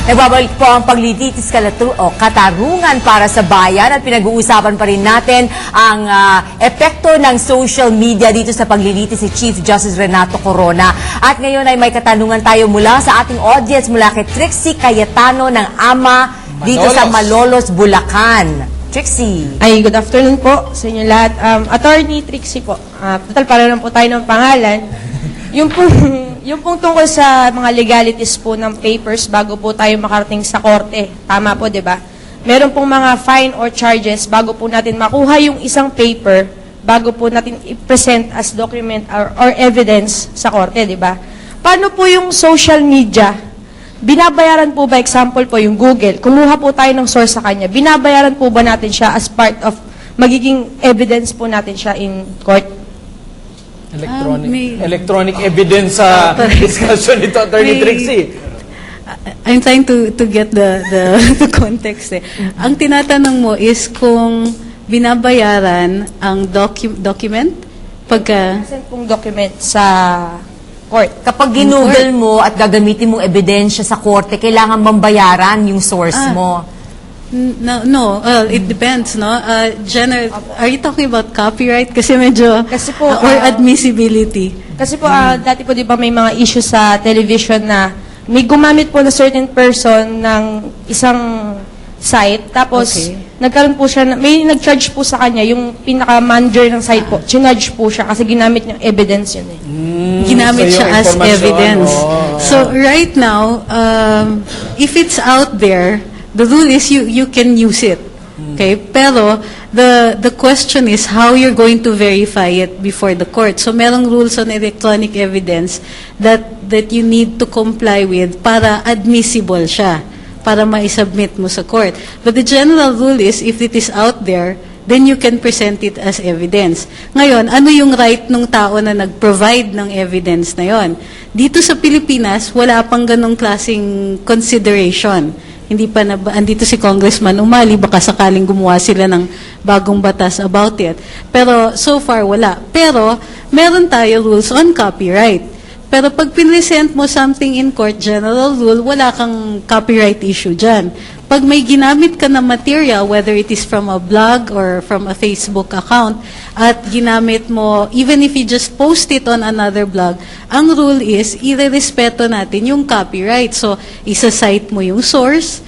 Nagbabalik po ang paglilitis katarungan para sa bayan at pinag-uusapan pa rin natin ang epekto ng social media dito sa paglilitis si Chief Justice Renato Corona. At ngayon ay may katanungan tayo mula sa ating audience mula kay Trixie Cayetano ng AMA dito sa Malolos, Bulacan. Trixie. Ay, good afternoon po sa inyo lahat. Attorney Trixie po. Total, para lang po tayo ng pangalan. Yung pong tungkol sa mga legalities po ng papers bago po tayo makarating sa korte. Tama po, di ba? Meron pong mga fine or charges bago po natin makuha yung isang paper bago po natin i-present as document or evidence sa korte, di ba? Paano po yung social media? Binabayaran po ba, example po, yung Google, kumuha po tayo ng source sa kanya, binabayaran po ba natin siya as part of magiging evidence po natin siya in court? Electronic evidence sa discussion nito, Attorney Trixie. I'm trying to get the context. Ang tinatanong mo is kung binabayaran ang document pagka... Present pong document sa court. Kapag ginugol mo at gagamitin mong ebidensya sa korte, kailangan mambayaran yung source mo. No, it depends, no? Are you talking about copyright? Kasi medyo, Kasi po, or admissibility? Kasi po, dati po, di ba, may mga issue sa television na may gumamit po na certain person ng isang site, tapos nagkaroon po siya, may nag-charge po sa kanya, yung pinaka-manager ng site po, chinarge po siya kasi ginamit niyang evidence yun eh. Ginamit So, siya yung as impormasyon, evidence. So, right now, if it's out there, the rule is you can use it. Okay? Pero, the question is how you're going to verify it before the court. So, merong rules on electronic evidence that you need to comply with para admissible siya, para ma-submit mo sa court. But the general rule is, if it is out there, then you can present it as evidence. Ngayon, ano yung right ng tao na nag-provide ng evidence na yon? Dito sa Pilipinas, wala pang ganong klaseng consideration. Hindi pa andito si Congressman Umali, baka sakaling gumawa sila ng bagong batas about it. Pero so far, wala. Pero meron tayo rules on copyright. Pero pag pinresent mo something in court, general rule, wala kang copyright issue dyan. Pag may ginamit ka na material, whether it is from a blog or from a Facebook account, at ginamit mo, even if you just post it on another blog, ang rule is, irerespeto natin yung copyright. So, isa-cite mo yung source,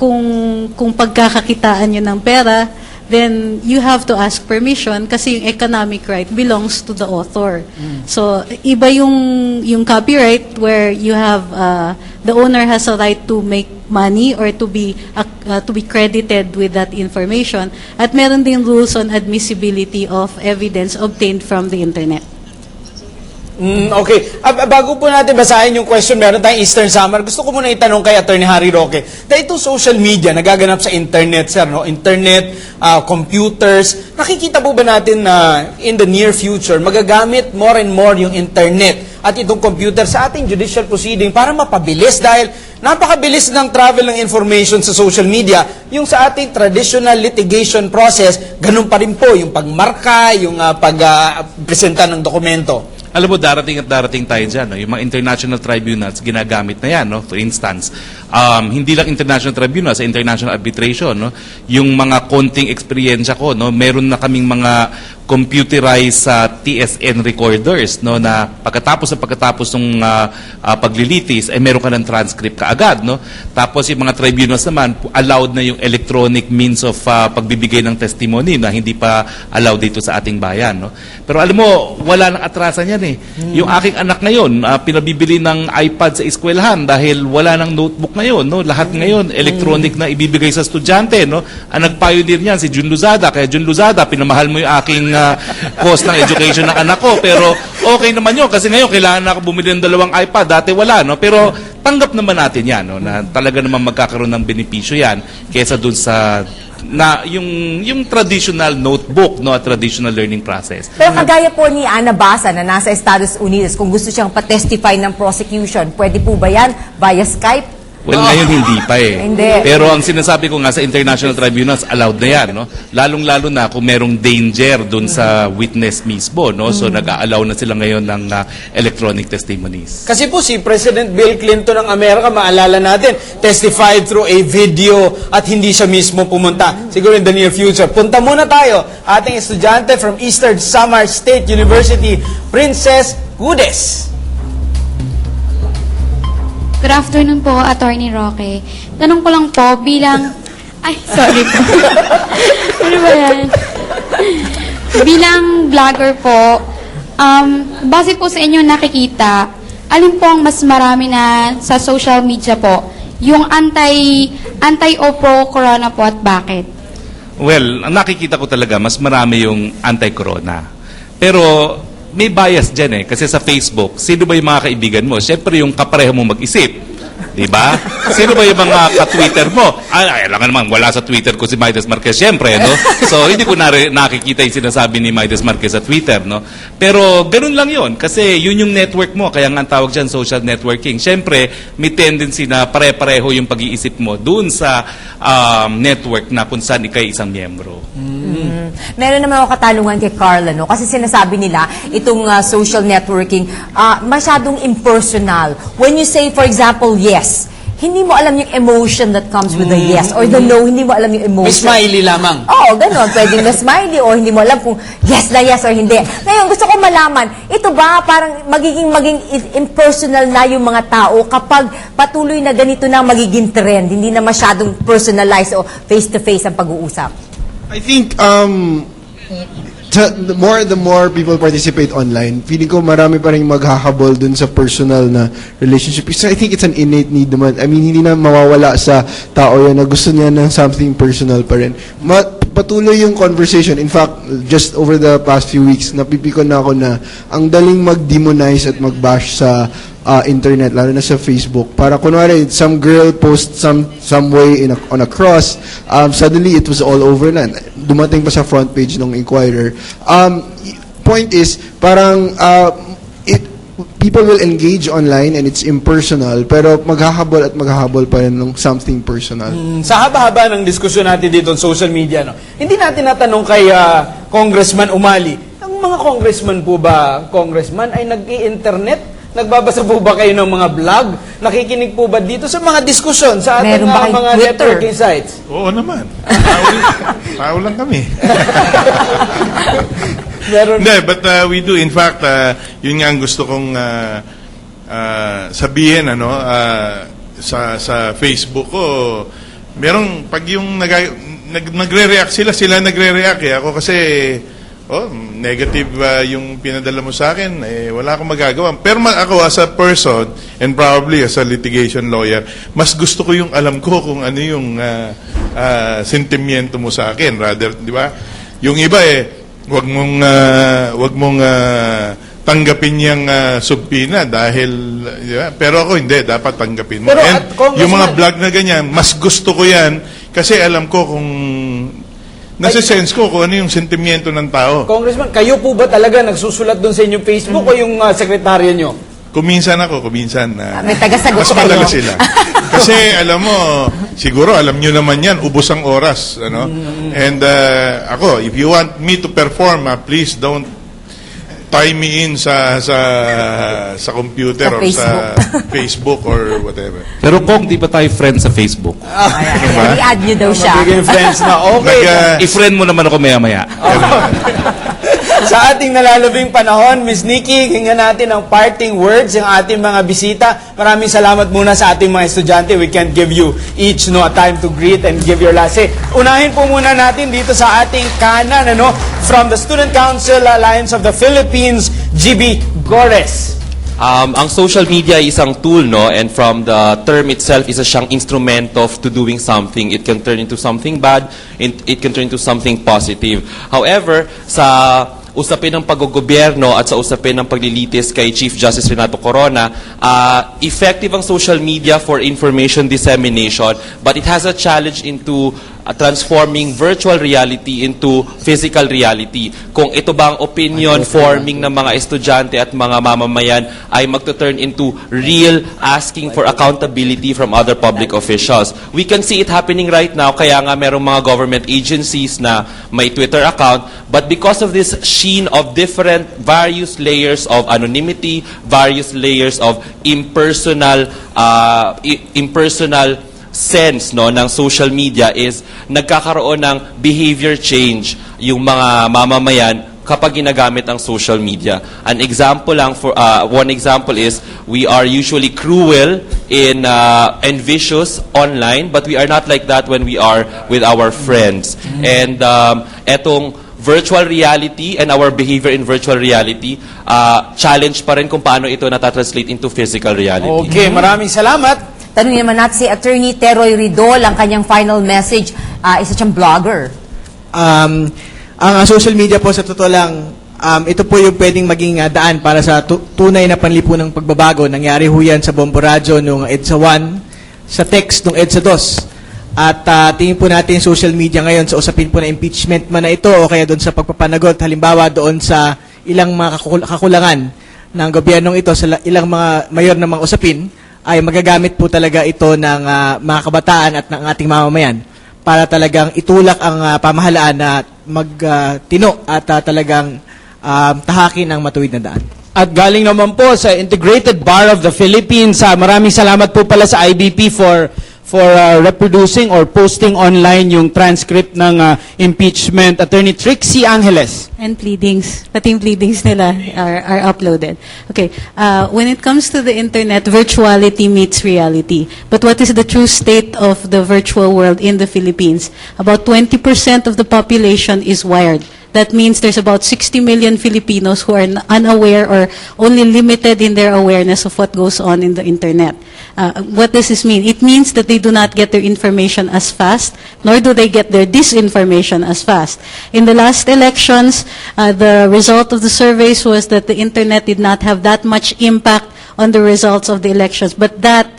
kung pagkakakitaan nyo ng pera, then you have to ask permission kasi yung economic right belongs to the author. So, iba yung copyright where you have, the owner has a right to make money or to be credited with that information. At meron din rules on admissibility of evidence obtained from the internet. Okay. Bago po natin basahin yung question, meron tayong Eastern Summer. Gusto ko muna itanong kay Attorney Harry Roque. Dahil itong social media, nagaganap sa internet, sir, no? Internet, computers. Nakikita po ba natin na in the near future, magagamit more and more yung internet at itong computer sa ating judicial proceeding para mapabilis? Dahil napakabilis ng travel ng information sa social media. Yung sa ating traditional litigation process, ganun pa rin po yung pagmarka, yung pagpresenta ng dokumento. Alam mo, darating at darating tayo dyan. No? Yung mga international tribunals, ginagamit na yan. No? For instance, hindi lang international tribunals, sa international arbitration. No? Yung mga konting eksperyensya ko, no? Meron na kaming mga computerized TSN recorders, no, na pagkatapos ng paglilitis ay meron ka ng transcript kaagad, no. Tapos yung mga tribunals naman allowed na yung electronic means of pagbibigay ng testimony na hindi pa allowed dito sa ating bayan, no. Pero alam mo, wala nang atrasan yan eh. Yung aking anak ngayon, pinabibili ng iPad sa eskwelahan dahil wala nang notebook ngayon, no. Lahat ngayon electronic na ibibigay sa estudyante, no. Ang nag-pioneer niyan si Jun Luzada. Kaya Jun Luzada, pinamahal mo yung aking cost ng education ng anak ko. Pero okay naman yun kasi ngayon kailangan na ako bumili ng 2 iPad. Dati wala, no? Pero tanggap naman natin yan, no? Na talaga naman magkakaroon ng benepisyo yan kesa dun sa yung traditional notebook, no, at traditional learning process. Pero kagaya po ni Ana Basa na nasa Estados Unidos, kung gusto siyang patestify ng prosecution, pwede po ba yan via Skype? Well, ngayon hindi pa eh. Hindi. Pero ang sinasabi ko nga sa international tribunals, allowed na yan, no? Lalong-lalo na kung merong danger dun sa witness mismo, no? So, nag-a-allow na sila ngayon ng electronic testimonies. Kasi po si President Bill Clinton ng Amerika, maalala natin, testified through a video at hindi siya mismo pumunta. Siguro in the near future. Punta muna tayo. Ating estudyante from Eastern Samar State University, Princess Gudes. Good afternoon po, Attorney Roque. Tanong ko lang po, bilang... Ay, sorry po. Ano ba yan? Bilang vlogger po, base po sa inyo nakikita, alin po ang mas marami na sa social media po? Yung anti o pro-corona po at bakit? Well, ang nakikita ko talaga, mas marami yung anti-corona. Pero may bias dyan eh. Kasi sa Facebook, sino ba yung mga kaibigan mo? Siyempre yung kapareho mo mag-isip. Diba? Sino ba yung mga ka-Twitter mo? Ay, alam nga naman, wala sa Twitter ko si Maides Marquez, siyempre, no? So, hindi ko nakikita yung sinasabi ni Maides Marquez sa Twitter, no? Pero, ganun lang yun. Kasi, yun yung network mo. Kaya nga ang tawag dyan, social networking. Siyempre, may tendency na pare-pareho yung pag-iisip mo dun sa network na kung saan ikay isang miyembro. Meron naman ako katanungan kay Carla, no? Kasi sinasabi nila, itong social networking, masyadong impersonal. When you say, for example, yes, hindi mo alam yung emotion that comes with the yes or the no, hindi mo alam yung May emotion. smiley lamang. Oo, ganun. Pwedeng na smiley o hindi mo alam kung yes na yes or hindi. Ngayon, gusto ko malaman, ito ba parang magiging impersonal na yung mga tao kapag patuloy na ganito na magiging trend, hindi na masyadong personalized o face-to-face ang pag-uusap? I think the more people participate online, feeling ko marami pa rin maghahabol dun sa personal na relationship. So I think it's an innate need naman. I mean, hindi na mawawala sa tao yan na gusto niya ng something personal pa rin. Patuloy yung conversation. In fact, just over the past few weeks, napipikon na ako na ang daling mag-demonize at mag-bash sa internet, lalo na sa Facebook. Para kunwari, some girl post some way on a cross, suddenly it was all over na. Dumating pa sa front page ng Inquirer. Point is, parang people will engage online and it's impersonal, pero maghahabol at maghahabol pa rin ng something personal. Sa haba-haba ng diskusyon natin dito on social media, no, hindi natin natanong kay Congressman Umali, ang mga congressman po ba, congressman, ay nag-i-internet? Nagbabasa po ba kayo ng mga vlog? Nakikinig po ba dito sa mga diskusyon sa ating Meron ba kayong mga Twitter? networking sites? Oo naman. Tao lang kami. Meron. Hindi, but we do. In fact, yun nga ang gusto kong sabihin, sa Facebook ko. Merong, pag yung nagre-react sila nagre-react. Ako kasi, negative yung pinadala mo sa akin, wala akong magagawa. Pero ako as a person, and probably as a litigation lawyer, mas gusto ko yung alam ko kung ano yung sentimiento mo sa akin. Rather, di ba? Yung iba wag mong tanggapin yung subpina dahil, di ba? Pero ako hindi, dapat tanggapin mo. Pero And Congressman, yung mga vlog na ganyan, mas gusto ko yan kasi alam ko kung nasa-sense ko kung ano yung sentimiento ng tao. Congressman, kayo po ba talaga nagsusulat doon sa inyong Facebook o yung sekretarya nyo? Kuminsan ako. May tagasagot Mas kayo. madala sila. Kasi alam mo, siguro alam nyo naman yan, ubos ang oras. And ako, if you want me to perform, please don't tie me in sa computer Sa or sa Facebook or whatever. Pero kung di ba tayo friends sa Facebook? Ayan, i-add nyo daw siya. Magiging friends na. Okay. I-friend mo naman ako maya-maya. Sa ating nalalabing panahon, Miss Nikki, hingan natin ang parting words ng ating mga bisita. Maraming salamat muna sa ating mga estudyante. We can't give you each a time to greet and give your last say. Unahin po muna natin dito sa ating kanan, from the Student Council Alliance of the Philippines, GB Gores. Ang social media ay isang tool, and from the term itself, isa siyang instrument of to doing something. It can turn into something bad, it can turn into something positive. However, sa usapin ng paggogobyerno at sa usapin ng paglilitis kay Chief Justice Renato Corona, effective ang social media for information dissemination, but it has a challenge into transforming virtual reality into physical reality. Kung ito bang opinion forming ng mga estudyante at mga mamamayan ay magto-turn into real asking for accountability from other public officials. We can see it happening right now, kaya nga merong mga government agencies na may Twitter account, but because of this sheen of different various layers of anonymity, various layers of impersonal sense ng social media is nagkakaroon ng behavior change yung mga mamamayan kapag ginagamit ang social media. An example lang one example is we are usually cruel and vicious online, but we are not like that when we are with our friends. And etong virtual reality and our behavior in virtual reality, challenge pa rin kung paano ito natatranslate into physical reality. Okay, maraming salamat. Tanungin naman natin si Attorney Teroy Ridol, ang kanyang final message. Isa siyang blogger. Ang social media po sa totoo lang, ito po yung pwedeng maging daan para sa tunay na panlipunang pagbabago. Nangyari ho yan sa Bombo Radyo nung EDSA 1, sa text nung EDSA 2. At tingin po natin yung social media ngayon sa usapin po na impeachment man na ito o kaya doon sa pagpapanagot, halimbawa doon sa ilang mga kakulangan ng gobyernong ito sa ilang mga mayor na mga usapin, ay magagamit po talaga ito ng mga kabataan at ng ating mamamayan para talagang itulak ang pamahalaan na magtino at talagang tahakin ang matuwid na daan. At galing naman po sa Integrated Bar of the Philippines, maraming salamat po pala sa IBP for reproducing or posting online yung transcript ng impeachment. Attorney Trixie Angeles. And pleadings, pati yung pleadings nila are uploaded. Okay, when it comes to the internet, virtuality meets reality. But what is the true state of the virtual world in the Philippines? About 20% of the population is wired. That means there's about 60 million Filipinos who are unaware or only limited in their awareness of what goes on in the internet. What does this mean? It means that they do not get their information as fast, nor do they get their disinformation as fast. In the last elections, the result of the surveys was that the internet did not have that much impact on the results of the elections, but that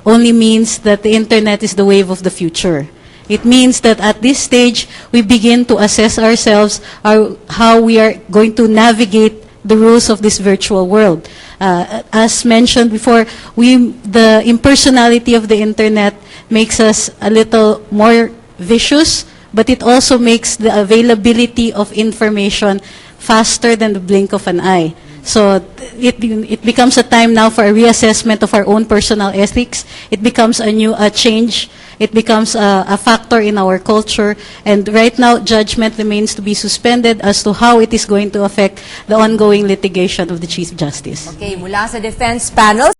only means that the internet is the wave of the future. It means that at this stage, we begin to assess ourselves how we are going to navigate the rules of this virtual world. As mentioned before, the impersonality of the internet makes us a little more vicious, but it also makes the availability of information faster than the blink of an eye. So it becomes a time now for a reassessment of our own personal ethics. It becomes a change. It becomes a factor in our culture. And right now, judgment remains to be suspended as to how it is going to affect the ongoing litigation of the Chief Justice. Okay, mula sa defense panel,